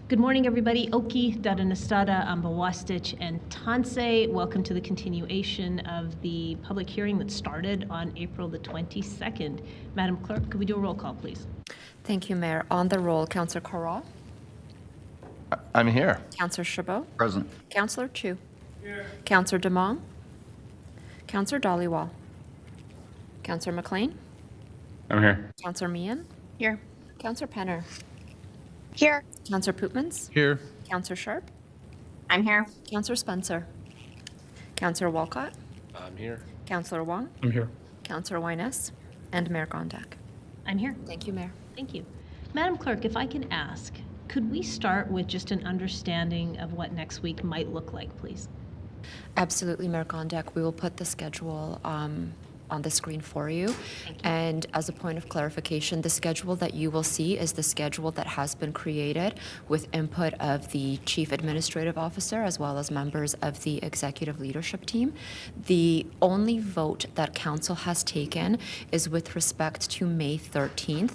Good morning, everybody. Oki, Dadanastada, Ambawastich, and Tansei. Welcome to the continuation of the public hearing that started on April the 22nd. Madam Clerk, could we do a roll call, please? Thank you, Mayor. On the roll, Councillor Corral. I'm here. Councillor Chabot. Present. Councillor Chu. Here. Councillor Demong. Councillor Dhaliwal. Councillor McLean. I'm here. Councillor Meehan. Here. Councillor Penner. Here. Councillor Pootmans. Here. Councillor Sharp. I'm here. Councillor Spencer. Councillor Walcott. I'm here. Councillor Wong. I'm here. Councillor Wyness. And Mayor Gondak. I'm here. Thank you, Mayor. Thank you. Madam Clerk, if I can ask, could we start with just an understanding of what next week might look like, please? Absolutely, Mayor Gondak. We will put the schedule on the screen for you. And as a point of clarification, the schedule that you will see is the schedule that has been created with input of the Chief Administrative Officer as well as members of the executive leadership team. The only vote that Council has taken is with respect to May 13th.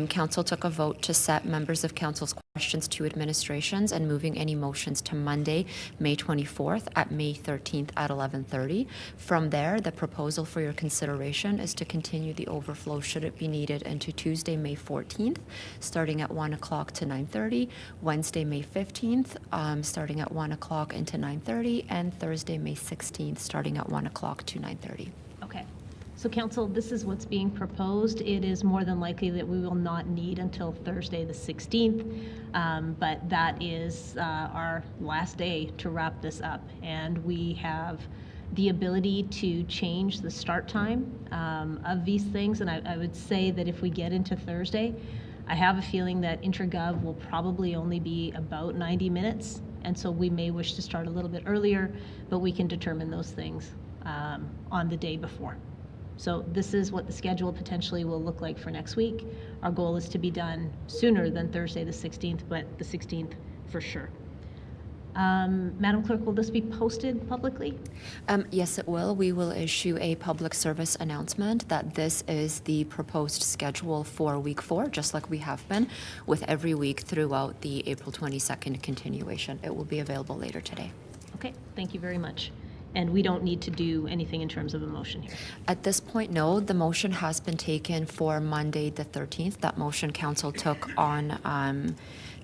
Council took a vote to set members of Council's questions to administrations and moving any motions to Monday, May 24th at May 13th at 11:30. From there, the proposal for your consideration is to continue the overflow should it be needed into Tuesday, May 14th, starting at 1 o'clock to 9:30, Wednesday, May 15th, starting at 1 o'clock into 9:30, and Thursday, May 16th, starting at 1 o'clock to 9:30. Okay. So Council, this is what's being proposed. It is more than likely that we will not need until Thursday the 16th, but that is our last day to wrap this up. And we have the ability to change the start time of these things. And I would say that if we get into Thursday, I have a feeling that Intergov will probably only be about 90 minutes. And so we may wish to start a little bit earlier, but we can determine those things on the day before. So this is what the schedule potentially will look like for next week. Our goal is to be done sooner than Thursday the 16th, but the 16th for sure. Madam Clerk, will this be posted publicly? Yes, it will. We will issue a public service announcement that this is the proposed schedule for week 4, just like we have been with every week throughout the April 22nd continuation. It will be available later today. Okay, thank you very much. And we don't need to do anything in terms of a motion here. At this point, no. The motion has been taken for Monday the 13th. That motion Council took on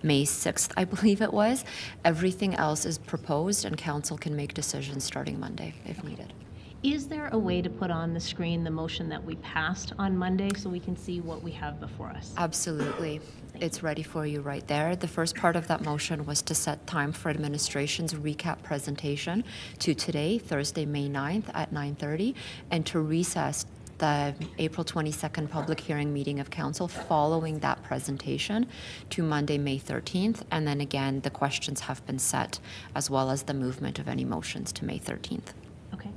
May 6th, I believe it was. Everything else is proposed and Council can make decisions starting Monday if needed. Is there a way to put on the screen the motion that we passed on Monday so we can see what we have before us? Absolutely. It's ready for you right there. The first part of that motion was to set time for administration's recap presentation to today, Thursday, May 9th at 9:30, and to recess the April 22nd public hearing meeting of Council following that presentation to Monday, May 13th. And then again, the questions have been set as well as the movement of any motions to May 13th. Okay.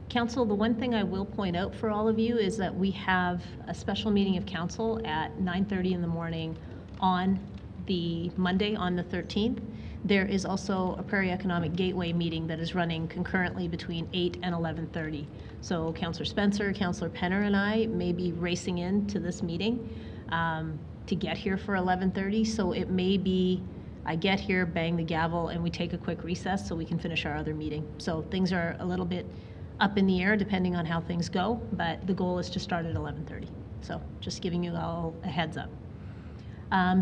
Council, the one thing I will point out for all of you is that we have a special meeting of Council at 9:30 in the morning on the Monday on the 13th. There is also a Prairie Economic Gateway meeting that is running concurrently between 8 and 11:30. So Councillor Spencer, Councillor Penner, and I may be racing into this meeting to get here for 11:30. So it may be I get here, bang the gavel, and we take a quick recess so we can finish our other meeting. So things are a little bit up in the air depending on how things go, but the goal is to start at 11:30. So just giving you all a heads up.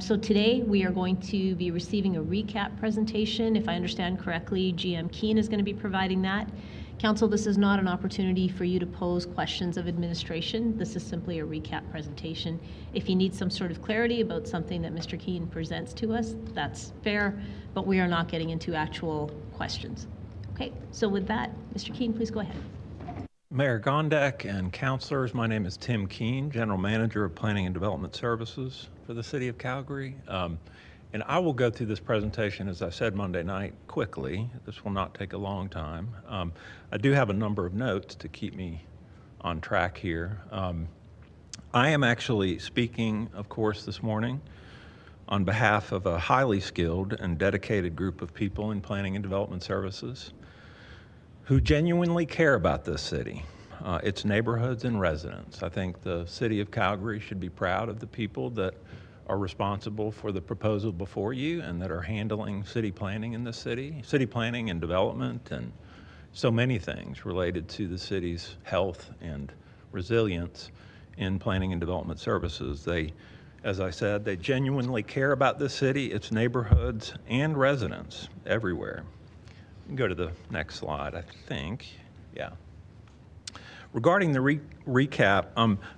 So today we are going to be receiving a recap presentation. If I understand correctly, GM Keane is going to be providing that. Council, this is not an opportunity for you to pose questions of administration. This is simply a recap presentation. If you need some sort of clarity about something that Mr. Keane presents to us, that's fair, but we are not getting into actual questions. Okay, so with that, Mr. Keane, please go ahead. Mayor Gondak and councilors, my name is Tim Keane, General Manager of Planning and Development Services for the City of Calgary. And I will go through this presentation, as I said Monday night, quickly. This will not take a long time. I do have a number of notes to keep me on track here. I am actually speaking, of course, this morning on behalf of a highly skilled and dedicated group of people in planning and development services who genuinely care about this city, its neighborhoods and residents. I think the City of Calgary should be proud of the people that are responsible for the proposal before you and that are handling city planning in the city planning and development, and so many things related to the city's health and resilience in planning and development services. They, as I said, they genuinely care about this city, its neighborhoods, and residents everywhere. You can go to the next slide, I think. Yeah. Regarding the recap,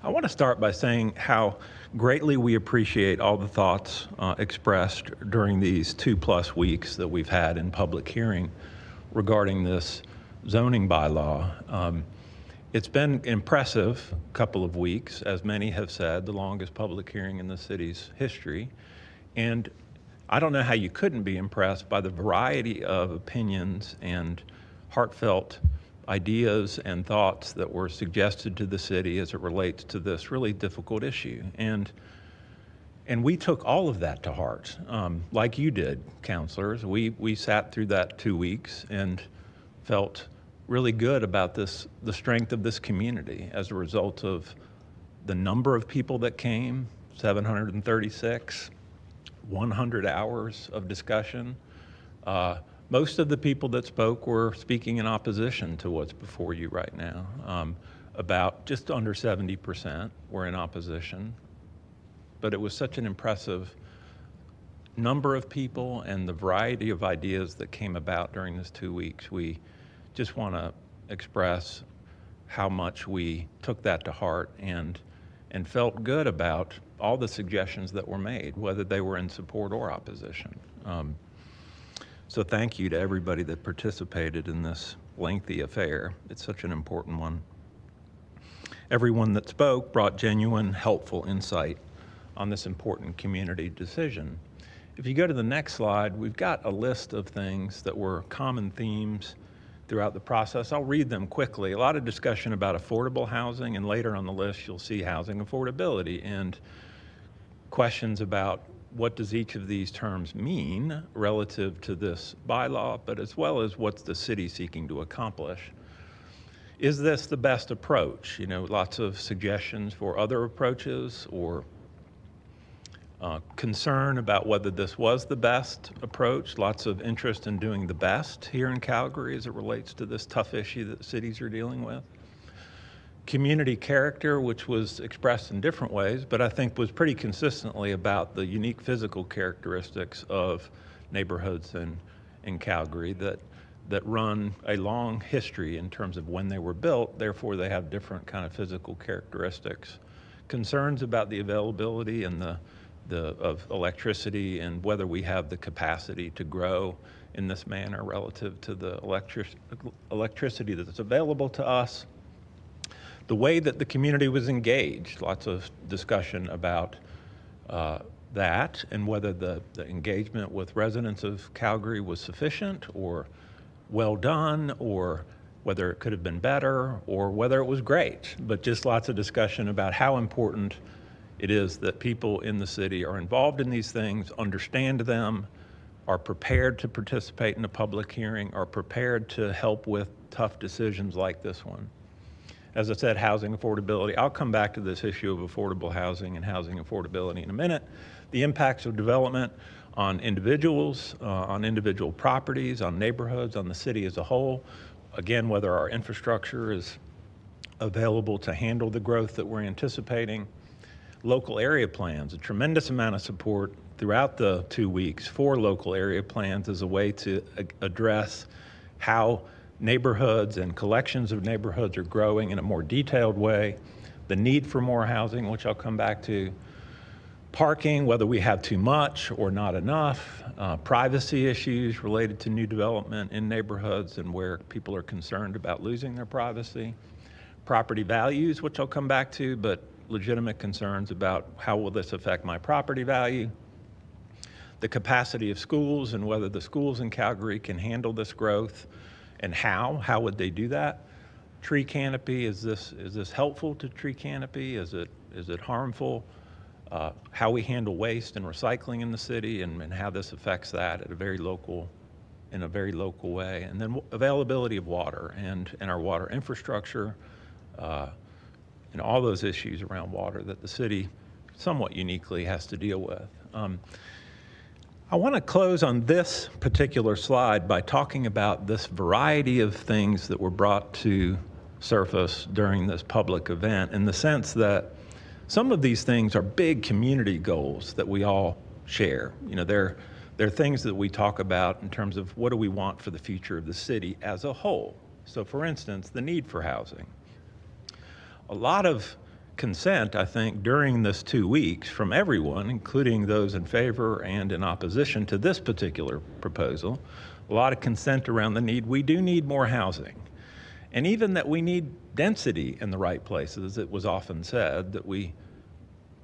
I want to start by saying how greatly we appreciate all the thoughts expressed during these 2+ weeks that we've had in public hearing regarding this zoning bylaw. It's been an impressive couple of weeks, as many have said, the longest public hearing in the city's history. And I don't know how you couldn't be impressed by the variety of opinions and heartfelt ideas and thoughts that were suggested to the city as it relates to this really difficult issue. And we took all of that to heart, like you did, councilors. We sat through that 2 weeks and felt really good about the strength of this community as a result of the number of people that came, 736, 100 hours of discussion. Most of the people that spoke were speaking in opposition to what's before you right now. About just under 70% were in opposition. But it was such an impressive number of people and the variety of ideas that came about during this 2 weeks. We just want to express how much we took that to heart and felt good about all the suggestions that were made, whether they were in support or opposition. So thank you to everybody that participated in this lengthy affair. It's such an important one. Everyone that spoke brought genuine, helpful insight on this important community decision. If you go to the next slide, we've got a list of things that were common themes throughout the process. I'll read them quickly. A lot of discussion about affordable housing, and later on the list you'll see housing affordability and questions about what does each of these terms mean relative to this bylaw, but as well as what's the city seeking to accomplish. Is this the best approach? You know, lots of suggestions for other approaches, or concern about whether this was the best approach. Lots of interest in doing the best here in Calgary as it relates to this tough issue that cities are dealing with. Community character, which was expressed in different ways, but I think was pretty consistently about the unique physical characteristics of neighborhoods in Calgary that run a long history in terms of when they were built, therefore they have different kind of physical characteristics. Concerns about the availability and of electricity and whether we have the capacity to grow in this manner relative to the electricity that's available to us. The way that the community was engaged, lots of discussion about that and whether the engagement with residents of Calgary was sufficient or well done, or whether it could have been better, or whether it was great. But just lots of discussion about how important it is that people in the city are involved in these things, understand them, are prepared to participate in a public hearing, are prepared to help with tough decisions like this one. As I said, housing affordability. I'll come back to this issue of affordable housing and housing affordability in a minute. The impacts of development on individuals, on individual properties, on neighborhoods, on the city as a whole. Again, whether our infrastructure is available to handle the growth that we're anticipating. Local area plans, a tremendous amount of support throughout the 2 weeks for local area plans as a way to address how neighborhoods and collections of neighborhoods are growing in a more detailed way, the need for more housing, which I'll come back to, parking, whether we have too much or not enough, privacy issues related to new development in neighborhoods and where people are concerned about losing their privacy, property values, which I'll come back to, but legitimate concerns about how will this affect my property value, the capacity of schools and whether the schools in Calgary can handle this growth, and how would they do that? Tree canopy, is this helpful to tree canopy? Is it harmful? How we handle waste and recycling in the city and how this affects that in a very local way. And then availability of water and our water infrastructure, and all those issues around water that the city somewhat uniquely has to deal with. I want to close on this particular slide by talking about this variety of things that were brought to surface during this public event, in the sense that some of these things are big community goals that we all share. You know, they're things that we talk about in terms of what do we want for the future of the city as a whole. So for instance, the need for housing. A lot of consent, I think, during this 2 weeks from everyone, including those in favor and in opposition to this particular proposal, a lot of consent around the need. We do need more housing. And even that we need density in the right places. It was often said that we,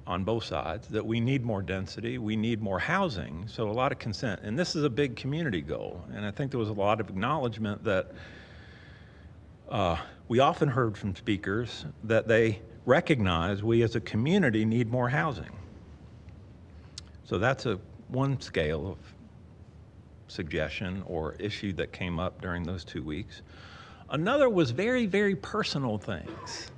on both sides, that we need more density, we need more housing, so a lot of consent. And this is a big community goal. And I think there was a lot of acknowledgement that we often heard from speakers that they recognize we as a community need more housing. So that's one scale of suggestion or issue that came up during those 2 weeks. Another was very, very personal things.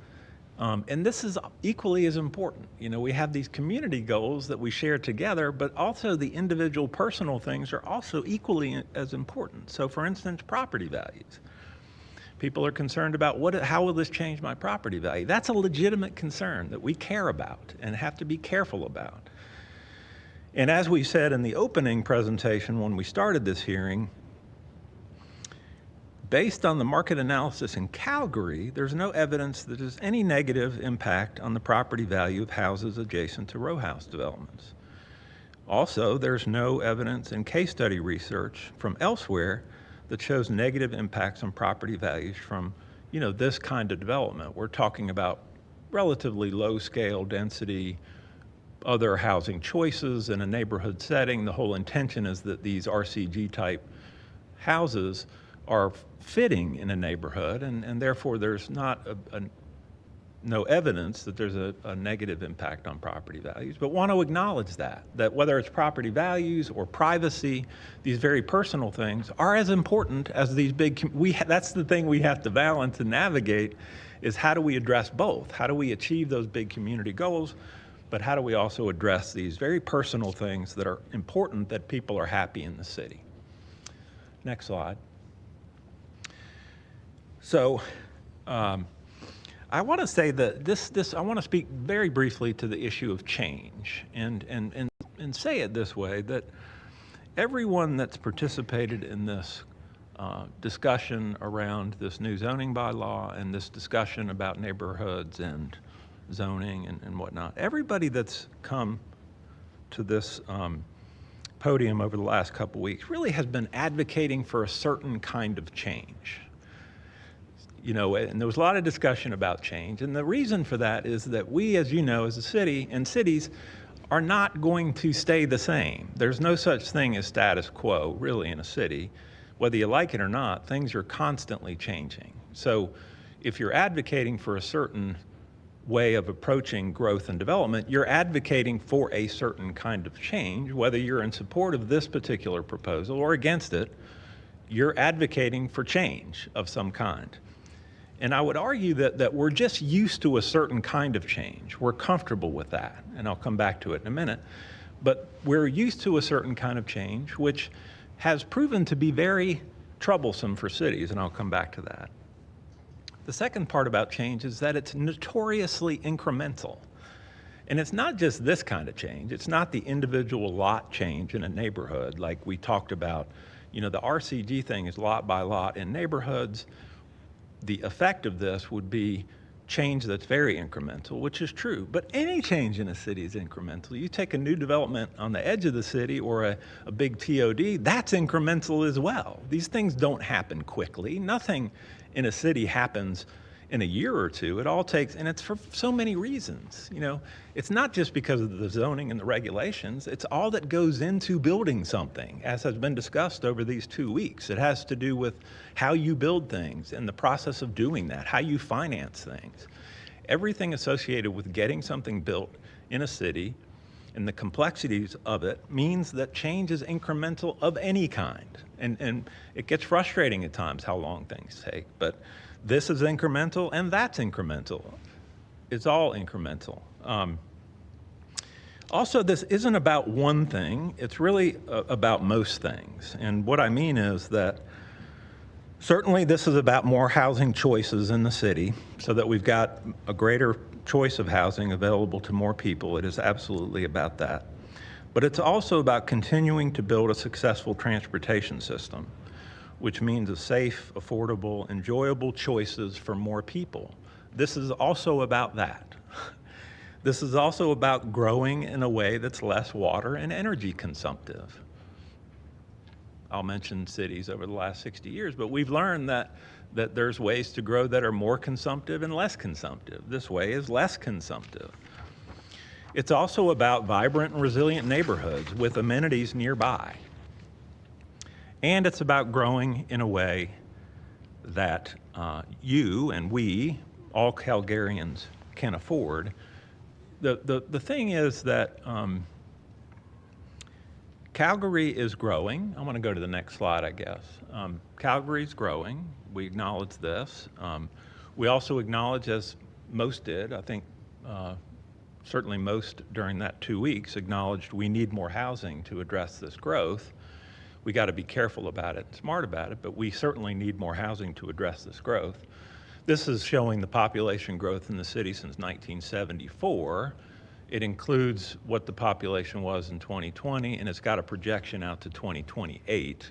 And this is equally as important. You know, we have these community goals that we share together, but also the individual personal things are also equally as important. So for instance, property values. People are concerned about how will this change my property value? That's a legitimate concern that we care about and have to be careful about. And as we said in the opening presentation when we started this hearing, based on the market analysis in Calgary, there's no evidence that there's any negative impact on the property value of houses adjacent to row house developments. Also, there's no evidence in case study research from elsewhere that shows negative impacts on property values from, you know, this kind of development. We're talking about relatively low scale density, other housing choices in a neighborhood setting. The whole intention is that these RCG type houses are fitting in a neighborhood, and therefore there's not no evidence that there's a negative impact on property values, but want to acknowledge that whether it's property values or privacy, these very personal things are as important as these big, that's the thing we have to balance and navigate, is how do we address both? How do we achieve those big community goals, but how do we also address these very personal things that are important that people are happy in the city? Next slide. So, I want to say that I want to speak very briefly to the issue of change and say it this way, that everyone that's participated in this discussion around this new zoning bylaw and this discussion about neighborhoods and zoning and whatnot, everybody that's come to this podium over the last couple weeks really has been advocating for a certain kind of change. You know, and there was a lot of discussion about change, and the reason for that is that we, as you know, as a city and cities are not going to stay the same. There's no such thing as status quo, really, in a city. Whether you like it or not, things are constantly changing. So if you're advocating for a certain way of approaching growth and development, you're advocating for a certain kind of change. Whether you're in support of this particular proposal or against it, you're advocating for change of some kind. And I would argue that we're just used to a certain kind of change. We're comfortable with that, and I'll come back to it in a minute. But we're used to a certain kind of change, which has proven to be very troublesome for cities, and I'll come back to that. The second part about change is that it's notoriously incremental. And it's not just this kind of change. It's not the individual lot change in a neighborhood like we talked about. You know, the RCG thing is lot by lot in neighborhoods. The effect of this would be change that's very incremental, which is true. But any change in a city is incremental. You take a new development on the edge of the city or a big TOD, that's incremental as well. These things don't happen quickly. Nothing in a city happens in a year or two. It all takes, and it's for so many reasons. You know, it's not just because of the zoning and the regulations. It's all that goes into building something, as has been discussed over these 2 weeks. It has to do with how you build things and the process of doing that, how you finance things. Everything associated with getting something built in a city and the complexities of it means that change is incremental of any kind. And it gets frustrating at times how long things take, but this is incremental and that's incremental. It's all incremental. Also, this isn't about one thing, it's really about most things. And what I mean is that certainly this is about more housing choices in the city so that we've got a greater choice of housing available to more people. It is absolutely about that. But it's also about continuing to build a successful transportation system, which means a safe, affordable, enjoyable choices for more people. This is also about that. This is also about growing in a way that's less water and energy consumptive. I'll mention cities over the last 60 years, but we've learned that there's ways to grow that are more consumptive and less consumptive. This way is less consumptive. It's also about vibrant and resilient neighborhoods with amenities nearby. And it's about growing in a way that you and we, all Calgarians, can afford. The thing is that Calgary is growing. I want to go to the next slide, I guess. Calgary's growing. We acknowledge this. We also acknowledge, as most did, I think certainly most during that 2 weeks, acknowledged we need more housing to address this growth. We got to be careful about it and smart about it, but we certainly need more housing to address this growth. This is showing the population growth in the city since 1974. It includes what the population was in 2020, and it's got a projection out to 2028.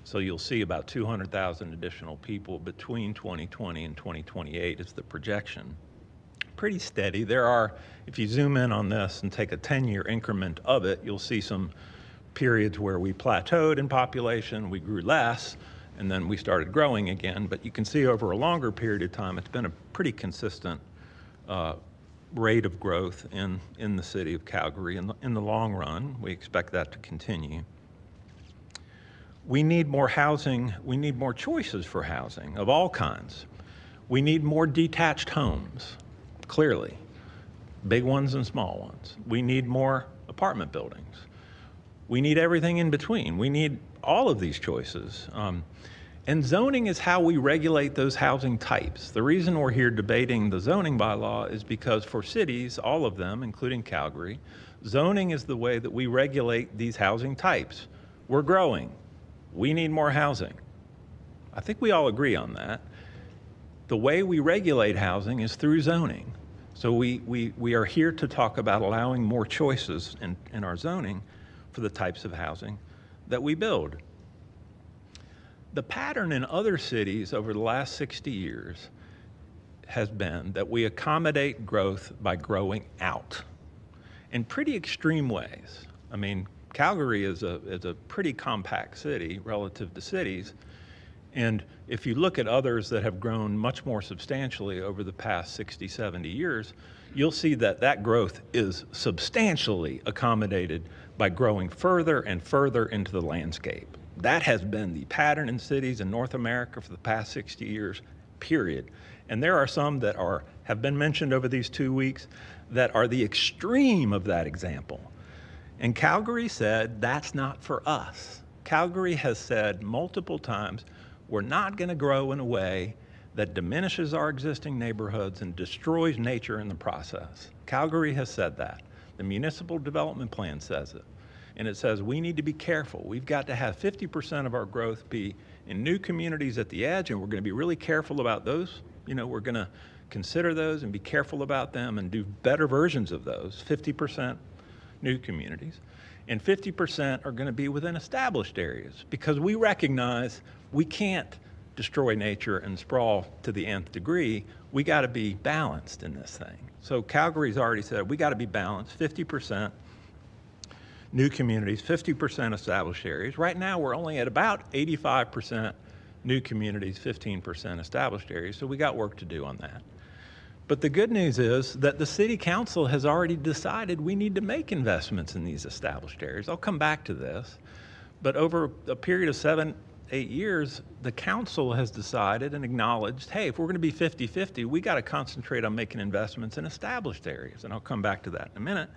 So you'll see about 200,000 additional people between 2020 and 2028 is the projection. Pretty steady. There are, if you zoom in on this and take a 10-year increment of it, you'll see some periods where we plateaued in population, we grew less, and then we started growing again. But you can see over a longer period of time, it's been a pretty consistent rate of growth in the city of Calgary. In the long run, we expect that to continue. We need more housing. We need more choices for housing of all kinds. We need more detached homes, clearly, big ones and small ones. We need more apartment buildings. We need everything in between. We need all of these choices. And zoning is how we regulate those housing types. The reason we're here debating the zoning bylaw is because for cities, all of them, including Calgary, zoning is the way that we regulate these housing types. We're growing. We need more housing. I think we all agree on that. The way we regulate housing is through zoning. So we are here to talk about allowing more choices in our zoning for the types of housing that we build. The pattern in other cities over the last 60 years has been that we accommodate growth by growing out in pretty extreme ways. I mean, Calgary is a pretty compact city relative to cities. And if you look at others that have grown much more substantially over the past 60, 70 years, you'll see that that growth is substantially accommodated by growing further and further into the landscape. That has been the pattern in cities in North America for the past 60 years, period. And there are some that have been mentioned over these 2 weeks that are the extreme of that example. And Calgary said, that's not for us. Calgary has said multiple times, we're not going to grow in a way that diminishes our existing neighborhoods and destroys nature in the process. Calgary has said that. The municipal development plan says it. And it says we need to be careful. We've got to have 50% of our growth be in new communities at the edge, and we're going to be really careful about those. You know, we're going to consider those and be careful about them and do better versions of those, 50% new communities. And 50% are going to be within established areas because we recognize we can't destroy nature and sprawl to the nth degree. We got to be balanced in this thing. So Calgary's already said we got to be balanced, 50% new communities, 50% established areas. Right now, we're only at about 85% new communities, 15% established areas, so we got work to do on that. But the good news is that the city council has already decided we need to make investments in these established areas. I'll come back to this, but over a period of 7, 8 years, the council has decided and acknowledged, hey, if we're going to be 50-50, we got to concentrate on making investments in established areas, and I'll come back to that in a minute.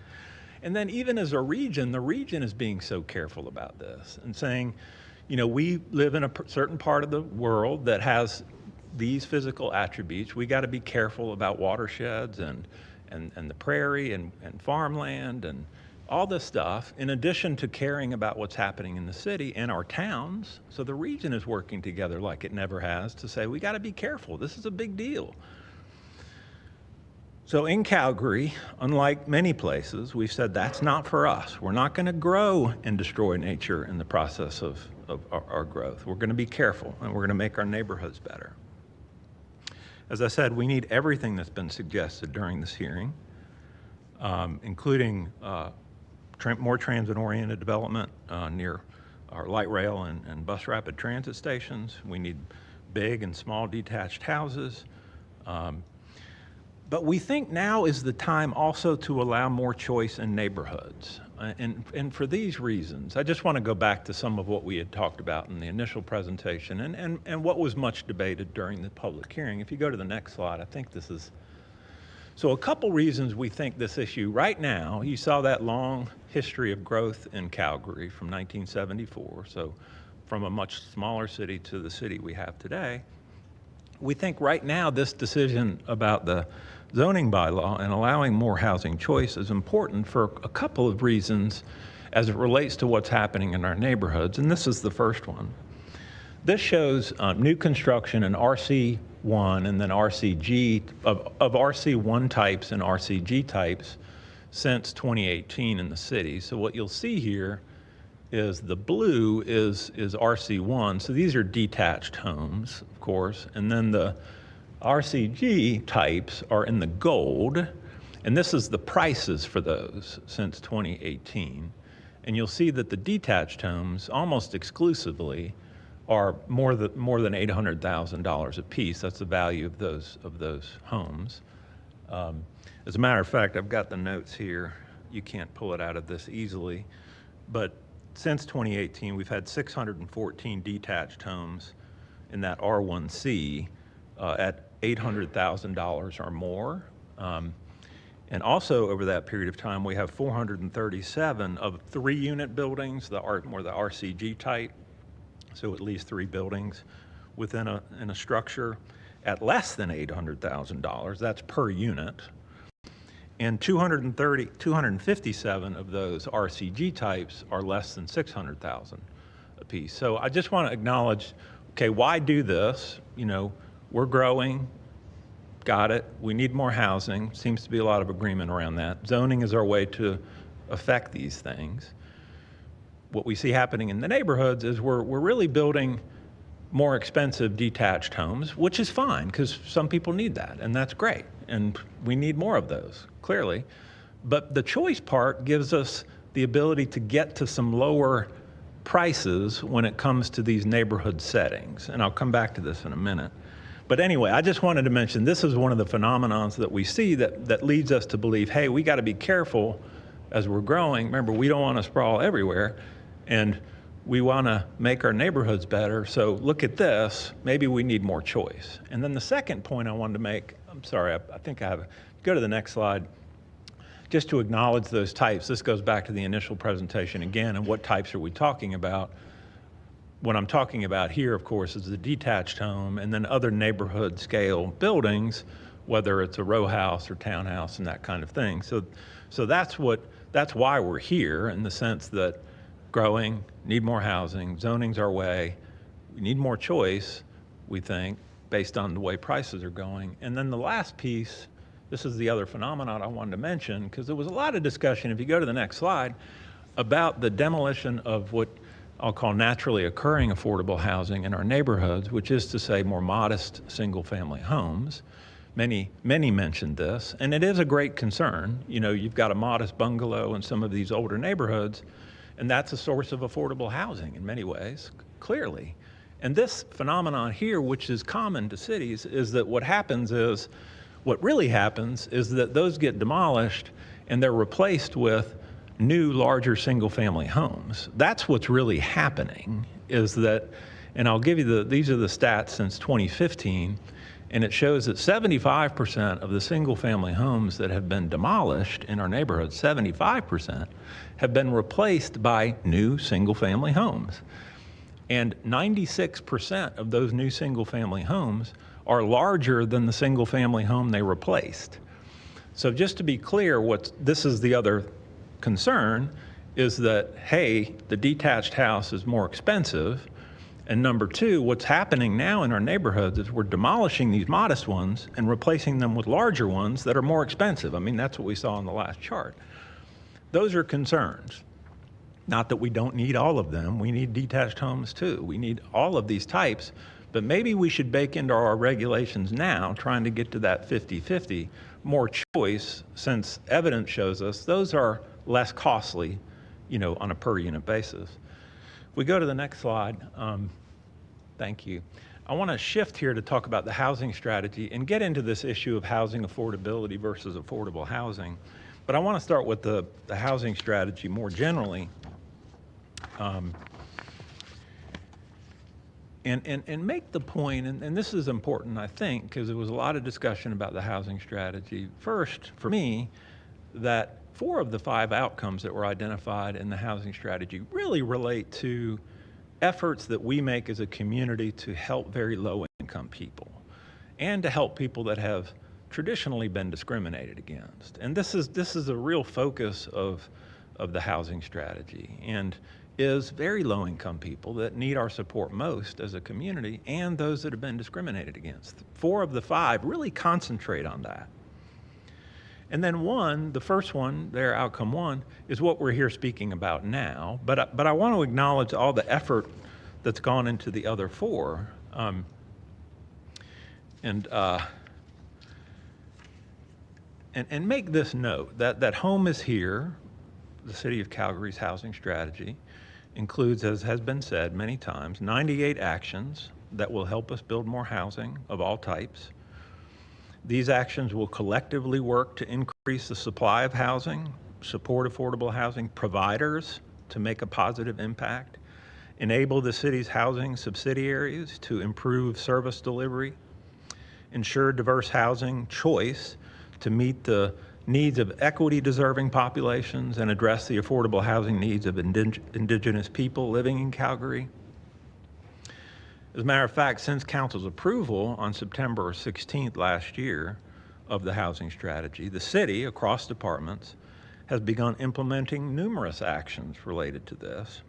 And then even as a region, the region is being so careful about this and saying, you know, we live in a certain part of the world that has these physical attributes. We got to be careful about watersheds and the prairie and farmland and all this stuff, in addition to caring about what's happening in the city and our towns. So the region is working together like it never has to say, we got to be careful. This is a big deal. So in Calgary, unlike many places, we've said that's not for us. We're not going to grow and destroy nature in the process of our growth. We're going to be careful, and we're going to make our neighborhoods better. As I said, we need everything that's been suggested during this hearing, including more transit-oriented development near our light rail and bus rapid transit stations. We need big and small detached houses. But we think now is the time also to allow more choice in neighborhoods. And for these reasons, I just want to go back to some of what we had talked about in the initial presentation and what was much debated during the public hearing. If you go to the next slide, I think this is, so a couple reasons we think this issue right now, you saw that long history of growth in Calgary from 1974, so from a much smaller city to the city we have today. We think right now this decision about the zoning bylaw and allowing more housing choice is important for a couple of reasons as it relates to what's happening in our neighborhoods, and this is the first one. This shows new construction in RC1 and then RCG, of RC1 types and RCG types since 2018 in the city. So what you'll see here is the blue is RC1, so these are detached homes, of course, and then the RCG types are in the gold, and this is the prices for those since 2018. And you'll see that the detached homes almost exclusively are more than $800,000 a piece. That's the value of those homes. As a matter of fact, I've got the notes here. You can't pull it out of this easily, but since 2018, we've had 614 detached homes in that R1C at $800,000 or more. And also over that period of time, we have 437 of 3-unit buildings, more the RCG type, so at least 3 buildings within a structure at less than $800,000. That's per unit. And 257 of those RCG types are less than $600,000 a piece. So I just want to acknowledge, okay, why do this? You know, we're growing, got it. We need more housing. Seems to be a lot of agreement around that. Zoning is our way to affect these things. What we see happening in the neighborhoods is we're really building more expensive detached homes, which is fine because some people need that, and that's great. And we need more of those, clearly. But the choice part gives us the ability to get to some lower prices when it comes to these neighborhood settings. And I'll come back to this in a minute. But anyway, I just wanted to mention this is one of the phenomenons that we see that leads us to believe, hey, we got to be careful as we're growing. Remember, we don't want to sprawl everywhere, and we want to make our neighborhoods better. So look at this. Maybe we need more choice. And then the second point I wanted to make, I'm sorry, I think I have, go to the next slide, just to acknowledge those types. This goes back to the initial presentation again, and what types are we talking about? What I'm talking about here, of course, is the detached home and then other neighborhood scale buildings, whether it's a row house or townhouse and that kind of thing. So that's why we're here, in the sense that growing, need more housing, zoning's our way, we need more choice, we think, based on the way prices are going. And then the last piece, this is the other phenomenon I wanted to mention, because there was a lot of discussion, if you go to the next slide, about the demolition of what I'll call naturally occurring affordable housing in our neighborhoods, which is to say more modest single-family homes. Many mentioned this, and it is a great concern. You know, you've got a modest bungalow in some of these older neighborhoods, and that's a source of affordable housing in many ways, clearly. And this phenomenon here, which is common to cities, is that what really happens is that those get demolished and they're replaced with new, larger single-family homes. That's what's really happening, is that, and I'll give you these are the stats since 2015, and it shows that 75% of the single-family homes that have been demolished in our neighborhoods, 75%, have been replaced by new single-family homes. And 96% of those new single-family homes are larger than the single-family home they replaced. So just to be clear, this is the other concern is that, hey, the detached house is more expensive. And number two, what's happening now in our neighborhoods is we're demolishing these modest ones and replacing them with larger ones that are more expensive. I mean, that's what we saw in the last chart. Those are concerns. Not that we don't need all of them. We need detached homes too. We need all of these types, but maybe we should bake into our regulations now, trying to get to that 50-50, more choice, since evidence shows us those are less costly, on a per unit basis. We go to the next slide. Thank you. I want to shift here to talk about the housing strategy and get into this issue of housing affordability versus affordable housing. But I want to start with the housing strategy more generally. And make the point, and this is important, I think, because there was a lot of discussion about the housing strategy. First, for me, that 4 of the 5 outcomes that were identified in the housing strategy really relate to efforts that we make as a community to help very low-income people and to help people that have traditionally been discriminated against. And this is a real focus of the housing strategy, and is very low-income people that need our support most as a community and those that have been discriminated against. 4 of the 5 really concentrate on that. And then the first one, their outcome 1, is what we're here speaking about now. But I want to acknowledge all the effort that's gone into the other 4. And make this note that Home is Here, the City of Calgary's housing strategy, includes, as has been said many times, 98 actions that will help us build more housing of all types. These actions will collectively work to increase the supply of housing, support affordable housing providers to make a positive impact, enable the city's housing subsidiaries to improve service delivery, ensure diverse housing choice to meet the needs of equity-deserving populations and address the affordable housing needs of Indigenous people living in Calgary. As a matter of fact, since Council's approval on September 16th last year of the housing strategy, the city, across departments, has begun implementing numerous actions related to this.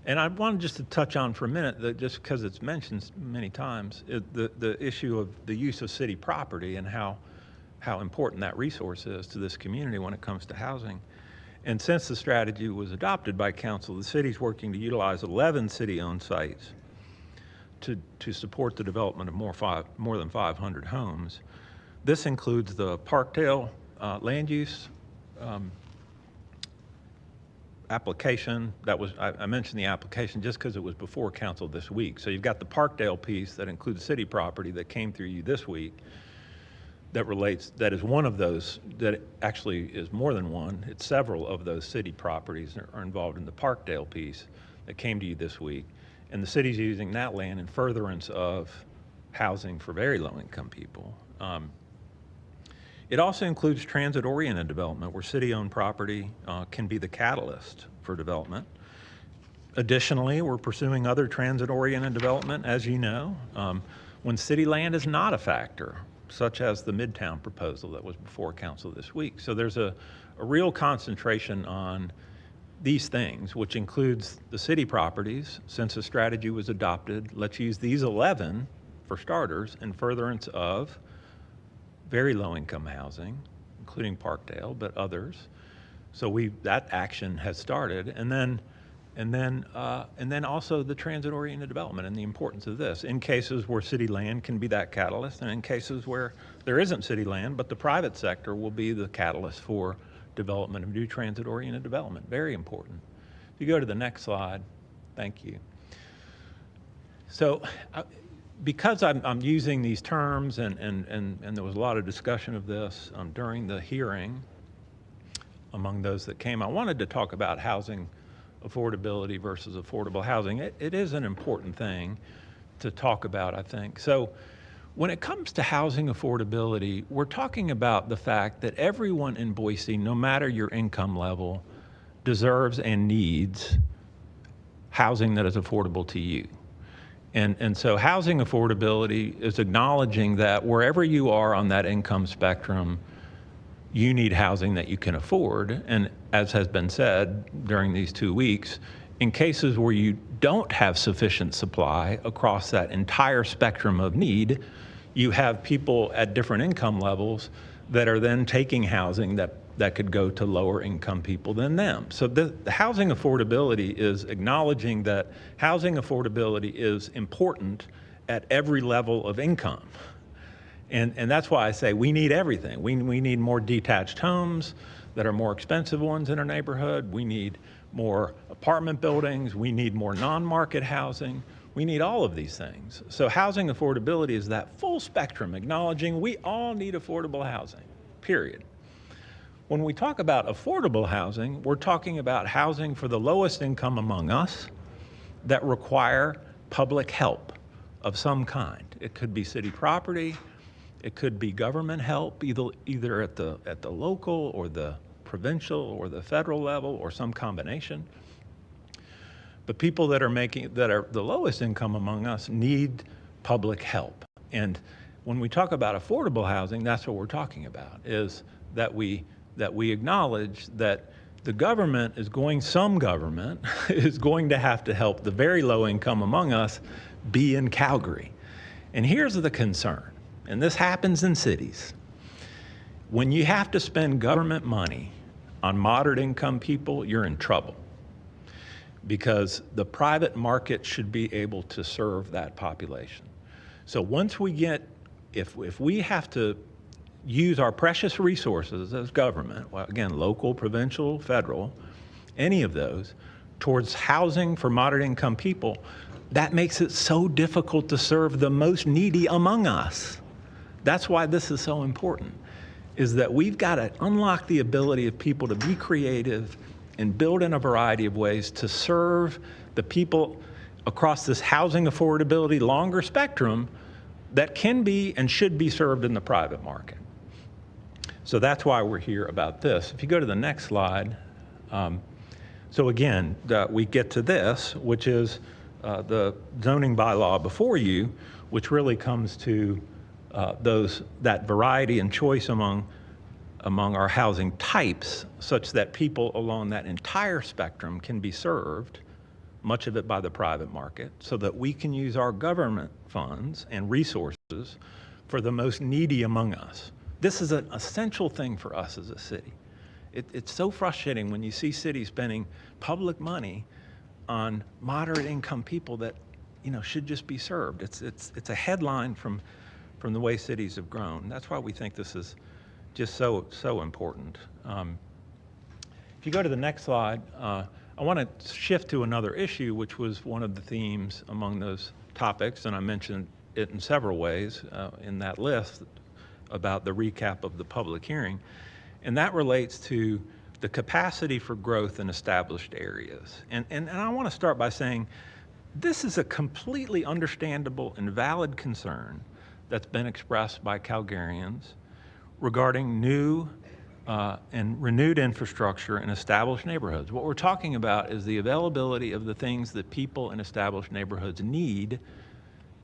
And I wanted just to touch on for a minute, that just because it's mentioned many times, the issue of the use of city property and how important that resource is to this community when it comes to housing. And since the strategy was adopted by Council, the city's working to utilize 11 city-owned sites to support the development of more than 500 homes. This includes the Parkdale land use application. I mentioned the application just because it was before Council this week. So you've got the Parkdale piece that includes city property that came through you this week. That is one of those, that actually is more than one. It's several of those city properties that are involved in the Parkdale piece that came to you this week. And the city's using that land in furtherance of housing for very low-income people. It also includes transit-oriented development, where city-owned property can be the catalyst for development. Additionally, we're pursuing other transit-oriented development, as you know, when city land is not a factor, such as the Midtown proposal that was before Council this week. So there's a real concentration on these things, which includes the city properties. Since the strategy was adopted, let's use these 11, for starters, in furtherance of very low-income housing, including Parkdale, but others. So that action has started, and then also the transit-oriented development and the importance of this in cases where city land can be that catalyst, and in cases where there isn't city land, but the private sector will be the catalyst for development of new transit-oriented development. Very important. If you go to the next slide, thank you. So because I'm using these terms, and there was a lot of discussion of this during the hearing among those that came, I wanted to talk about housing affordability versus affordable housing. It is an important thing to talk about, I think. So when it comes to housing affordability, we're talking about the fact that everyone in Boise, no matter your income level, deserves and needs housing that is affordable to you. And so housing affordability is acknowledging that wherever you are on that income spectrum, you need housing that you can afford. And as has been said during these 2 weeks, in cases where you don't have sufficient supply across that entire spectrum of need, you have people at different income levels that are then taking housing that could go to lower income people than them. So the housing affordability is acknowledging that housing affordability is important at every level of income. And that's why I say we need everything. We need more detached homes that are more expensive ones in our neighborhood. We need more apartment buildings. We need more non-market housing. We need all of these things. So housing affordability is that full spectrum, acknowledging we all need affordable housing, period. When we talk about affordable housing, we're talking about housing for the lowest income among us that require public help of some kind. It could be city property. It could be government help, either at the local or the provincial or the federal level or some combination. But people that are the lowest income among us need public help. And when we talk about affordable housing, that's what we're talking about, is that we acknowledge that the government is going to have to help the very low income among us be in Calgary. And here's the concern, and this happens in cities. When you have to spend government money on moderate income people, you're in trouble, because the private market should be able to serve that population. So once we get, if we have to use our precious resources as government, well, again, local, provincial, federal, any of those, towards housing for moderate income people, that makes it so difficult to serve the most needy among us. That's why this is so important, is that we've got to unlock the ability of people to be creative and build in a variety of ways to serve the people across this housing affordability longer spectrum that can be and should be served in the private market. So that's why we're here about this. If you go to the next slide, so again, we get to this, which is the zoning bylaw before you, which really comes to that variety and choice among our housing types, such that people along that entire spectrum can be served, much of it by the private market, so that we can use our government funds and resources for the most needy among us. This is an essential thing for us as a city. It's so frustrating when you see cities spending public money on moderate income people that, should just be served. It's a headline from the way cities have grown. That's why we think this is just so important. If you go to the next slide, I want to shift to another issue, which was one of the themes among those topics, and I mentioned it in several ways in that list about the recap of the public hearing, and that relates to the capacity for growth in established areas. And I want to start by saying this is a completely understandable and valid concern that's been expressed by Calgarians regarding new and renewed infrastructure in established neighborhoods. What we're talking about is the availability of the things that people in established neighborhoods need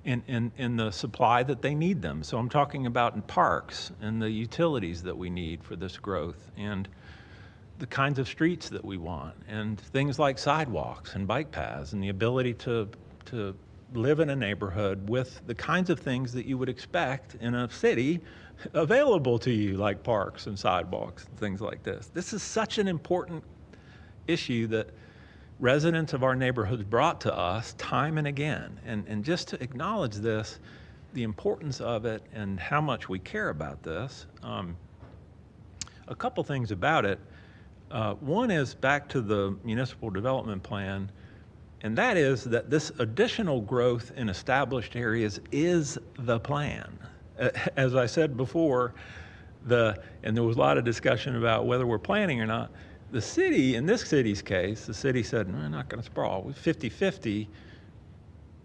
in the supply that they need them. So I'm talking about in parks and the utilities that we need for this growth, and the kinds of streets that we want, and things like sidewalks and bike paths, and the ability to live in a neighborhood with the kinds of things that you would expect in a city available to you, like parks and sidewalks and things like this. This is such an important issue that residents of our neighborhoods brought to us time and again. And just to acknowledge this, the importance of it and how much we care about this, a couple things about it. One is back to the municipal development plan, and that is that this additional growth in established areas is the plan. As I said before, and there was a lot of discussion about whether we're planning or not, the city, in this city's case, the city said, we're not going to sprawl. With 50-50,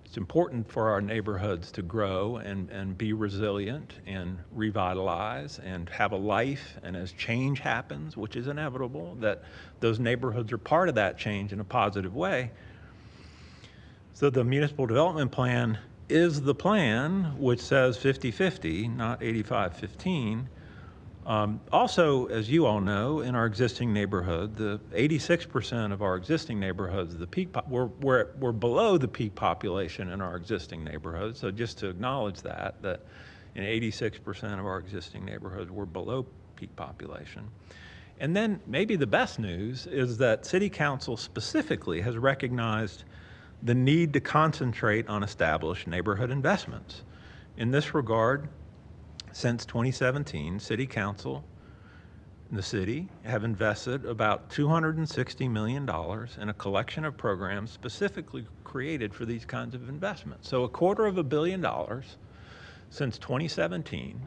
it's important for our neighborhoods to grow and be resilient and revitalize and have a life. And as change happens, which is inevitable, that those neighborhoods are part of that change in a positive way. So the municipal development plan is the plan, which says 50-50, not 85-15. Also, as you all know, in our existing neighborhood, the 86% of our existing neighborhoods, we're below the peak population in our existing neighborhoods. So just to acknowledge that in 86% of our existing neighborhoods, we're below peak population. And then maybe the best news is that City Council specifically has recognized the need to concentrate on established neighborhood investments. In this regard, since 2017, City Council and the city have invested about $260 million in a collection of programs specifically created for these kinds of investments. So $250 million since 2017.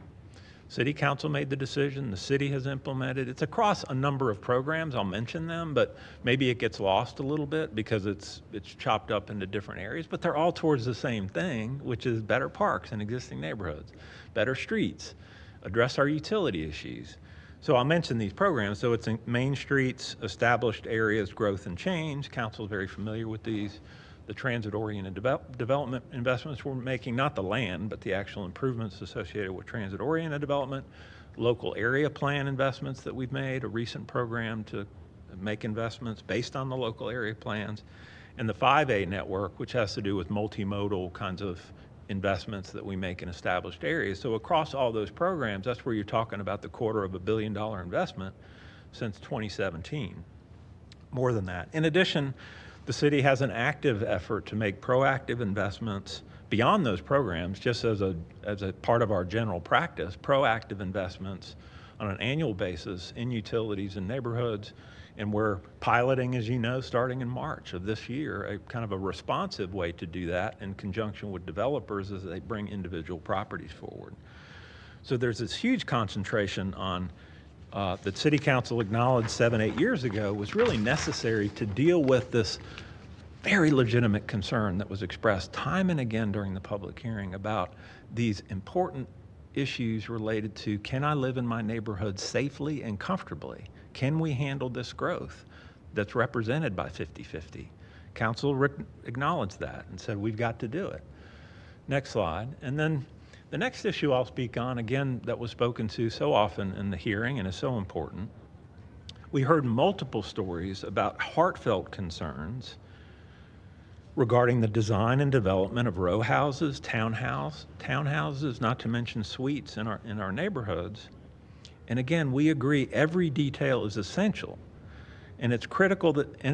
City Council made the decision, the city has implemented. It's across a number of programs, I'll mention them, but maybe it gets lost a little bit because it's chopped up into different areas, but they're all towards the same thing, which is better parks in existing neighborhoods, better streets, address our utility issues. So I'll mention these programs. So it's in main streets, established areas, growth and change. Council is very familiar with these. The transit-oriented development investments we're making, not the land, but the actual improvements associated with transit-oriented development, local area plan investments that we've made, a recent program to make investments based on the local area plans, and the 5A network, which has to do with multimodal kinds of investments that we make in established areas. So across all those programs, that's where you're talking about the $250 million investment since 2017, more than that. In addition, the city has an active effort to make proactive investments beyond those programs, just as a part of our general practice, proactive investments on an annual basis in utilities and neighborhoods. And we're piloting, as you know, starting in March of this year, a kind of a responsive way to do that in conjunction with developers as they bring individual properties forward. So there's this huge concentration on that City Council acknowledged 7-8 years ago was really necessary to deal with this very legitimate concern that was expressed time and again during the public hearing about these important issues related to, can I live in my neighborhood safely and comfortably? Can we handle this growth that's represented by 50-50? Council acknowledged that and said, we've got to do it. Next slide. And then the next issue I'll speak on, again, that was spoken to so often in the hearing and is so important. We heard multiple stories about heartfelt concerns regarding the design and development of row houses, townhouses, not to mention suites in our neighborhoods. And again, we agree every detail is essential. And it's critical that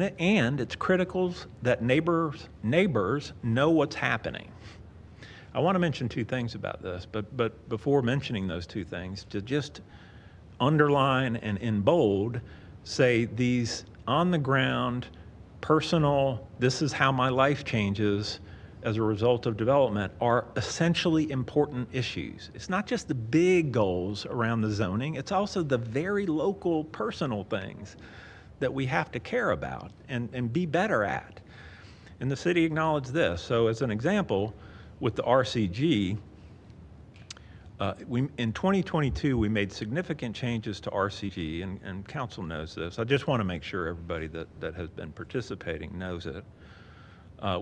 neighbors know what's happening. I want to mention two things about this, but before mentioning those two things, to just underline and in bold say these on the ground, personal, this is how my life changes as a result of development are essentially important issues. It's not just the big goals around the zoning, it's also the very local personal things that we have to care about and be better at. And the city acknowledged this. So as an example, with the RCG, in 2022, we made significant changes to RCG, and council knows this. I just want to make sure everybody that has been participating knows it.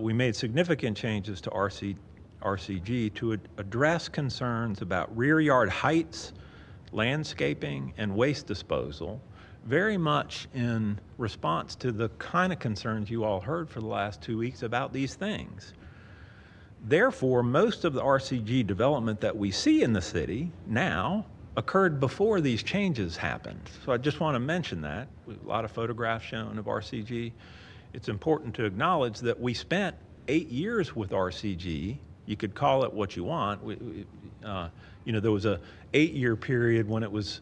We made significant changes to RCG to address concerns about rear yard heights, landscaping, and waste disposal, very much in response to the kind of concerns you all heard for the last 2 weeks about these things. Therefore, most of the RCG development that we see in the city now occurred before these changes happened. So I just want to mention that. A lot of photographs shown of RCG. It's important to acknowledge that we spent 8 years with RCG. You could call it what you want. There was a 8-year period when it was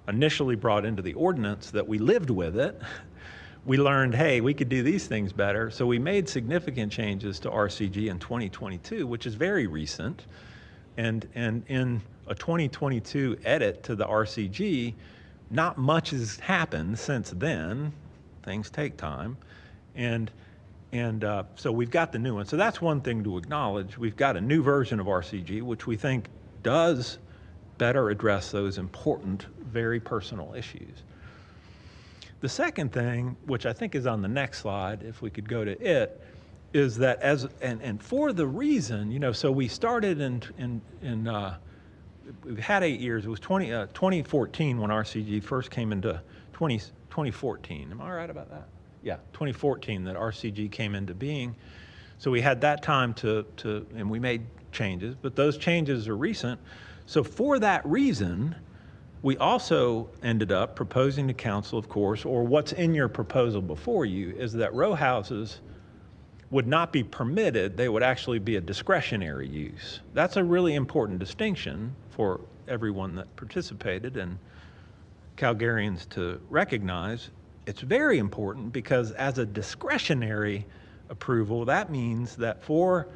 initially brought into the ordinance that we lived with it. We learned, hey, we could do these things better. So we made significant changes to RCG in 2022, which is very recent. And in a 2022 edit to the RCG, not much has happened since then. Things take time. And so we've got the new one. So that's one thing to acknowledge. We've got a new version of RCG, which we think does better address those important, very personal issues. The second thing, which I think is on the next slide, if we could go to it, is that for the reason, so we started in we've had 8 years. It was 2014 when RCG first came into 2014. Am I right about that? Yeah, 2014 that RCG came into being. So we had that time and we made changes, but those changes are recent. So for that reason, we also ended up proposing to council, of course, or what's in your proposal before you, is that row houses would not be permitted. They would actually be a discretionary use. That's a really important distinction for everyone that participated and Calgarians to recognize. It's very important because as a discretionary approval, that means that for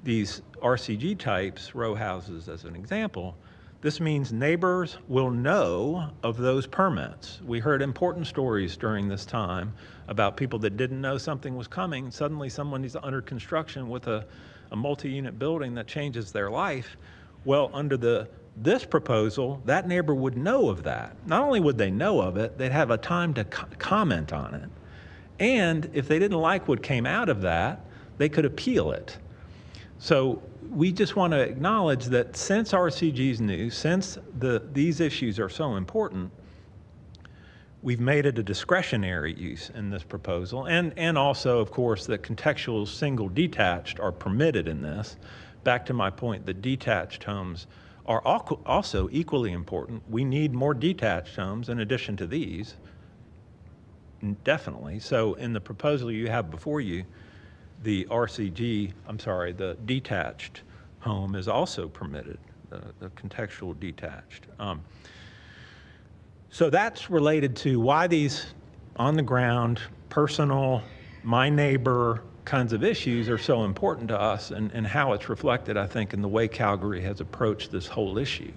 these RCG types, row houses as an example, this means neighbors will know of those permits. We heard important stories during this time about people that didn't know something was coming. Suddenly someone is under construction with a multi-unit building that changes their life. Well, under this proposal, that neighbor would know of that. Not only would they know of it, they'd have a time to comment on it. And if they didn't like what came out of that, they could appeal it. So we just want to acknowledge that since RCG's new, since these issues are so important, we've made it a discretionary use in this proposal. And also, of course, that contextual single detached are permitted in this. Back to my point, the detached homes are also equally important. We need more detached homes in addition to these, definitely. So in the proposal you have before you, the the detached home is also permitted, the contextual detached. So that's related to why these on the ground, personal, my neighbor kinds of issues are so important to us and how it's reflected, I think, in the way Calgary has approached this whole issue,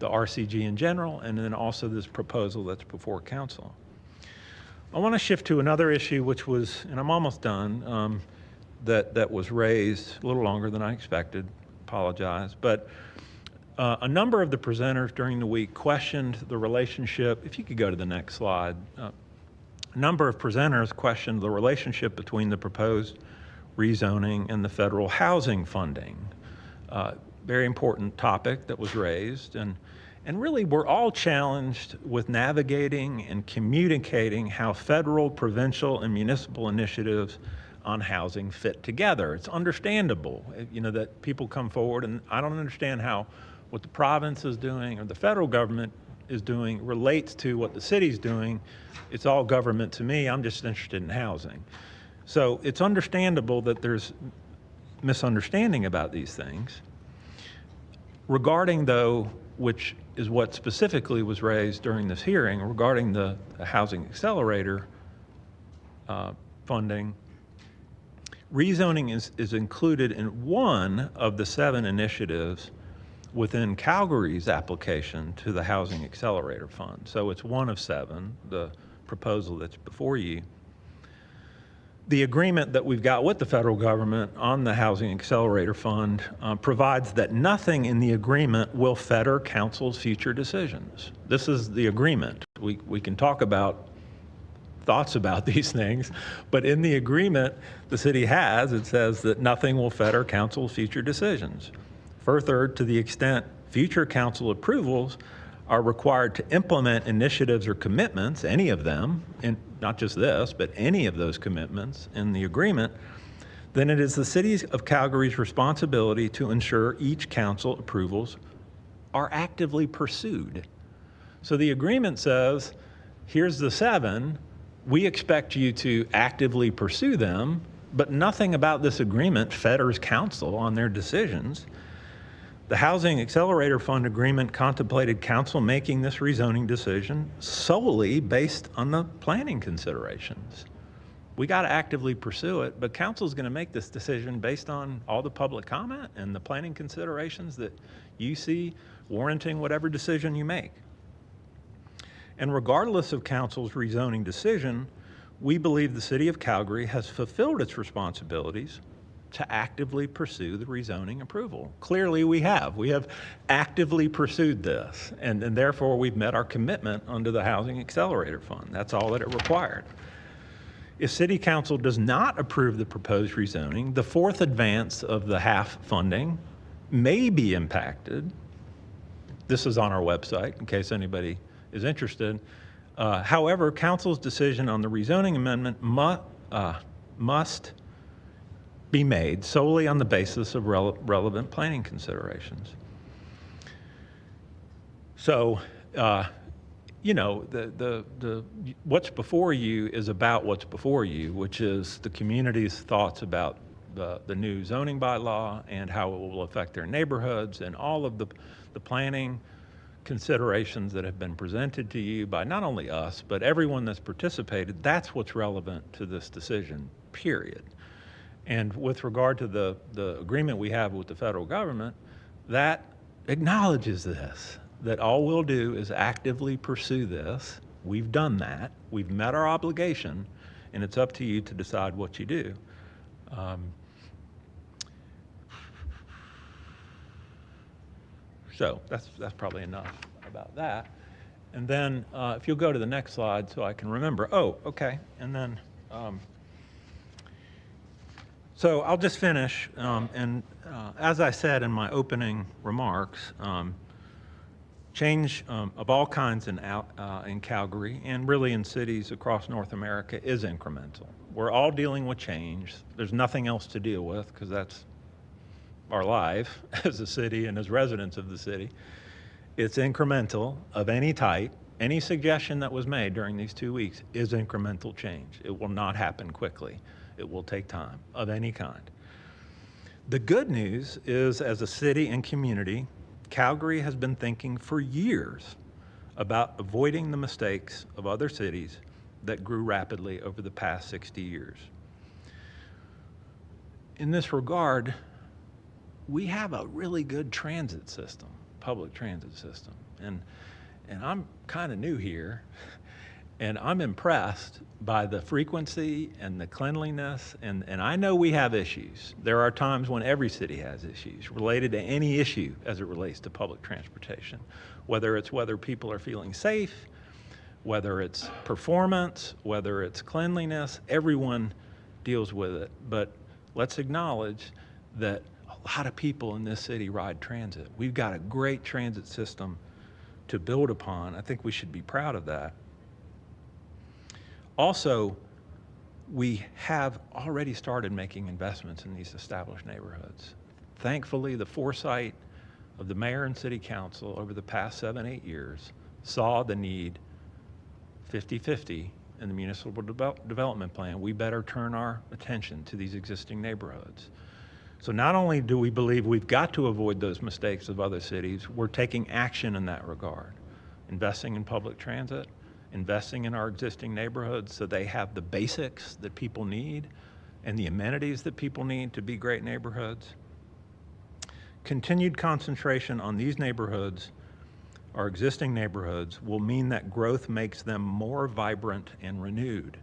the RCG in general, and then also this proposal that's before council. I want to shift to another issue, which was, and I'm almost done, that was raised a little longer than I expected, apologize, but a number of the presenters during the week questioned the relationship. If you could go to the next slide. A number of presenters questioned the relationship between the proposed rezoning and the federal housing funding. Very important topic that was raised. And really, we're all challenged with navigating and communicating how federal, provincial, and municipal initiatives on housing fit together. It's understandable, that people come forward, and I don't understand how what the province is doing or the federal government is doing relates to what the city's doing. It's all government to me. I'm just interested in housing. So it's understandable that there's misunderstanding about these things. Regarding, though, which is what specifically was raised during this hearing, regarding the Housing Accelerator funding, rezoning is included in one of the 7 initiatives within Calgary's application to the Housing Accelerator Fund. So it's one of 7, the proposal that's before you. The agreement that we've got with the federal government on the Housing Accelerator Fund provides that nothing in the agreement will fetter council's future decisions. This is the agreement. We can talk about thoughts about these things, but in the agreement the city has, it says that nothing will fetter council's future decisions. Further, to the extent future council approvals are required to implement initiatives or commitments, any of them, and not just this, but any of those commitments in the agreement, then it is the City of Calgary's responsibility to ensure each council approvals are actively pursued. So the agreement says, here's the 7, we expect you to actively pursue them, but nothing about this agreement fetters council on their decisions. The Housing Accelerator Fund agreement contemplated council making this rezoning decision solely based on the planning considerations. We got to actively pursue it, but council's going to make this decision based on all the public comment and the planning considerations that you see warranting whatever decision you make. And regardless of council's rezoning decision, we believe the City of Calgary has fulfilled its responsibilities to actively pursue the rezoning approval. Clearly we have. We have actively pursued this, and therefore we've met our commitment under the Housing Accelerator Fund. That's all that it required. If City Council does not approve the proposed rezoning, the 4th advance of the HAF funding may be impacted This is on our website in case anybody is interested. However, council's decision on the rezoning amendment must be made solely on the basis of relevant planning considerations. So, you know, what's before you is about what's before you, which is the community's thoughts about the new zoning bylaw and how it will affect their neighborhoods, and all of the planning considerations that have been presented to you by not only us, but everyone that's participated. That's what's relevant to this decision, period. And with regard to the agreement we have with the federal government, that acknowledges this, that all we'll do is actively pursue this. We've done that. We've met our obligation, and it's up to you to decide what you do. So that's probably enough about that. And then if you'll go to the next slide so I can remember. Oh, okay. And then, so I'll just finish. As I said in my opening remarks, change of all kinds in Calgary and really in cities across North America is incremental. We're all dealing with change. There's nothing else to deal with because that's our life as a city and as residents of the city. It's incremental of any type. Any suggestion that was made during these 2 weeks is incremental change. It will not happen quickly. It will take time of any kind. The good news is, as a city and community, Calgary has been thinking for years about avoiding the mistakes of other cities that grew rapidly over the past 60 years. In this regard, we have a really good transit system, public transit system. And I'm kind of new here, and I'm impressed by the frequency and the cleanliness, and I know we have issues. There are times when every city has issues related to any issue as it relates to public transportation, whether it's whether people are feeling safe, whether it's performance, whether it's cleanliness, everyone deals with it. But let's acknowledge that a lot of people in this city ride transit. We've got a great transit system to build upon. I think we should be proud of that. Also, we have already started making investments in these established neighborhoods. Thankfully, the foresight of the mayor and city council over the past 7-8 years saw the need 50-50 in the municipal development plan. We better turn our attention to these existing neighborhoods. So not only do we believe we've got to avoid those mistakes of other cities, we're taking action in that regard. Investing in public transit, investing in our existing neighborhoods so they have the basics that people need and the amenities that people need to be great neighborhoods. Continued concentration on these neighborhoods, our existing neighborhoods, will mean that growth makes them more vibrant and renewed.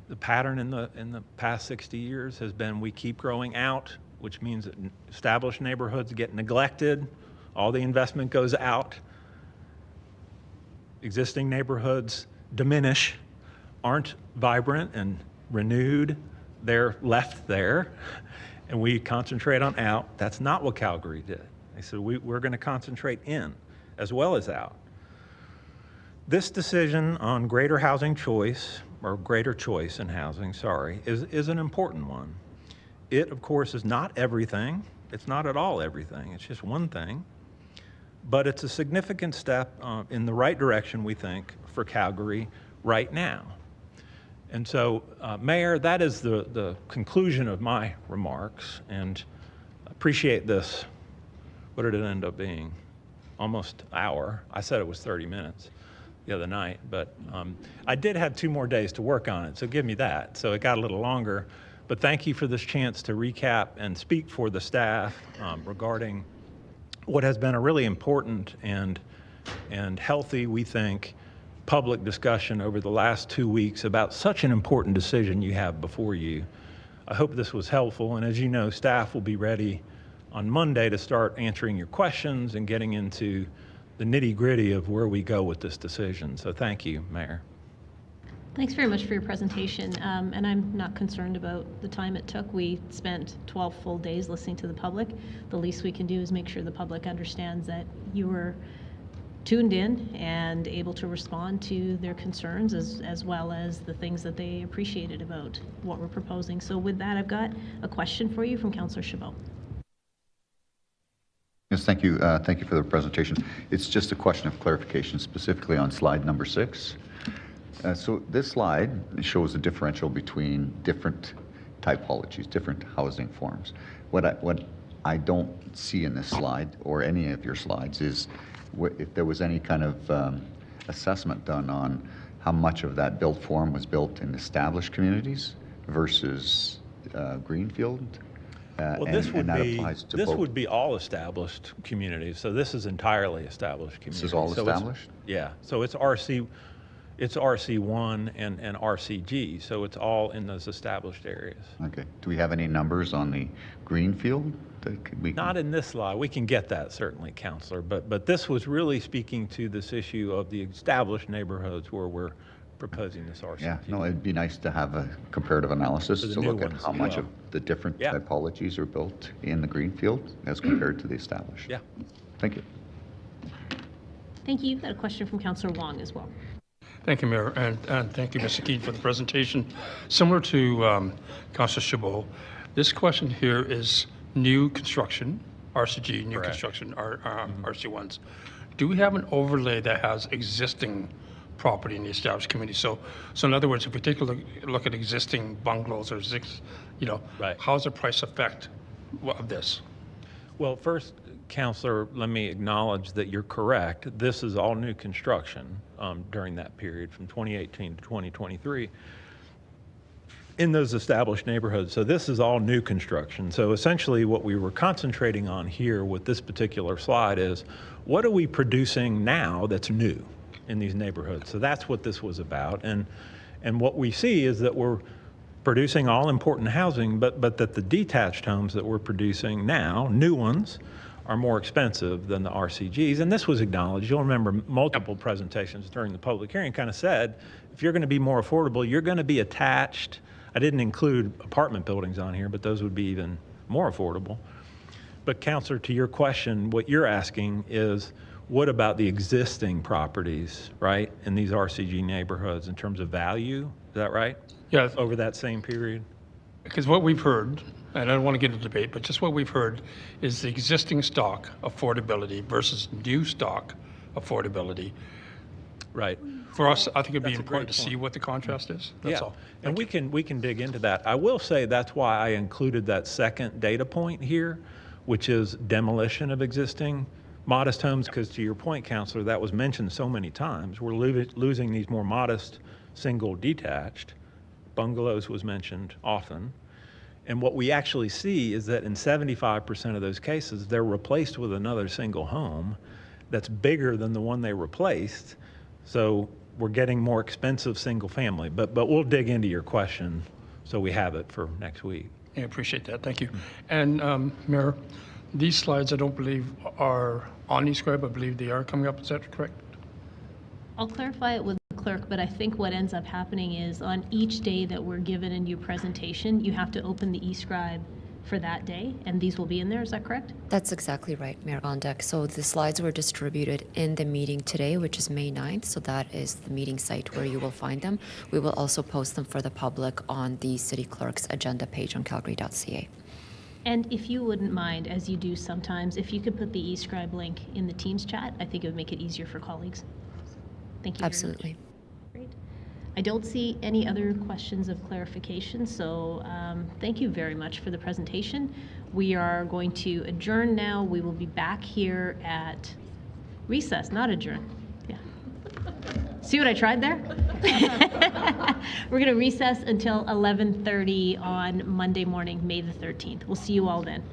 The pattern in the past 60 years has been we keep growing out, which means that established neighborhoods get neglected, all the investment goes out, existing neighborhoods diminish, aren't vibrant and renewed, they're left there, and we concentrate on out. That's not what Calgary did. They said we're going to concentrate in as well as out. This decision on greater housing choice, or greater choice in housing, sorry, is an important one. It, of course, is not everything. It's not at all everything. It's just one thing. But it's a significant step in the right direction, we think, for Calgary right now. And so, Mayor, that is the conclusion of my remarks, and appreciate this. What did it end up being? Almost an hour. I said it was 30 minutes the other night, but I did have 2 more days to work on it, so give me that. So it got a little longer, but thank you for this chance to recap and speak for the staff regarding what has been a really important and healthy, we think, public discussion over the last 2 weeks about such an important decision you have before you. I hope this was helpful, and as you know, staff will be ready on Monday to start answering your questions and getting into the nitty-gritty of where we go with this decision. So thank you, Mayor. Thanks very much for your presentation, and I'm not concerned about the time it took. We spent 12 full days listening to the public. The least we can do is make sure the public understands that you were tuned in and able to respond to their concerns as well as the things that they appreciated about what we're proposing. So with that, I've got a question for you from Councillor Chabot. Yes, thank you. Thank you for the presentation. It's just a question of clarification, specifically on slide number 6. So this slide shows the differential between different typologies, different housing forms. What I don't see in this slide or any of your slides is if there was any kind of assessment done on how much of that built form was built in established communities versus greenfield. Well, this both. would be all established communities. So this is entirely established communities. This is all So established? Yeah. So it's RC1 and RCG. So it's all in those established areas. Okay. Do we have any numbers on the greenfield? Not in this slide. We can get that certainly, Councillor. But this was really speaking to this issue of the established neighborhoods where we're proposing this RCG. Yeah, no, it'd be nice to have a comparative analysis For the to new look at ones how as much well. of the different Yeah. typologies are built in the greenfield as compared to the established. Yeah. Thank you. Thank you. Got a question from Councillor Wong as well. Thank you, Mayor, and thank you, Mr. Keane, for the presentation. Similar to Councilor Chabot, this question here is new construction, RCG, new Correct. construction, RC1s. Do we have an overlay that has existing property in the established community? So in other words, if we take a look at existing bungalows or Right. how's the price effect of this? Well, first, Councillor, let me acknowledge that you're correct. This is all new construction during that period from 2018 to 2023 in those established neighborhoods. So this is all new construction. So essentially what we were concentrating on here with this particular slide is what are we producing now that's new in these neighborhoods? So that's what this was about. And what we see is that we're producing all important housing, but that the detached homes that we're producing now, new ones, are more expensive than the RCGs. And this was acknowledged. You'll remember multiple presentations during the public hearing kind of said, if you're going to be more affordable, you're going to be attached. I didn't include apartment buildings on here, but those would be even more affordable. But Councillor, to your question, what you're asking is, what about the existing properties, right, in these RCG neighborhoods in terms of value? Is that right? Yeah. Over that same period? Because what we've heard, and I don't want to get into debate, but just what we've heard is the existing stock affordability versus new stock affordability. Right. For us, I think it'd be That's a important great to see point. what the contrast is. That's all. And we can dig into that. I will say that's why I included that second data point here, which is demolition of existing modest homes, because to your point, Councillor, that was mentioned so many times. We're losing these more modest single detached. Bungalows was mentioned often. And what we actually see is that in 75% of those cases, they're replaced with another single home that's bigger than the one they replaced. So we're getting more expensive single family. But we'll dig into your question so we have it for next week. I appreciate that. Thank you. And Mayor, these slides I don't believe are on eScribe. I believe they are coming up. Is that correct? I'll clarify it with the clerk, but I think what ends up happening is on each day that we're given a new presentation, you have to open the eScribe for that day, and these will be in there. Is that correct? That's exactly right, Mayor Gondek. So the slides were distributed in the meeting today, which is May 9th. So that is the meeting site where you will find them. We will also post them for the public on the city clerk's agenda page on calgary.ca. And if you wouldn't mind, as you do sometimes, if you could put the eScribe link in the Teams chat, I think it would make it easier for colleagues. Thank you very much. Absolutely. Great. I don't see any other questions of clarification, so thank you very much for the presentation. We are going to adjourn now. We will be back here at recess, not adjourn. Yeah. See what I tried there? We're going to recess until 11:30 on Monday morning, May the 13th. We'll see you all then.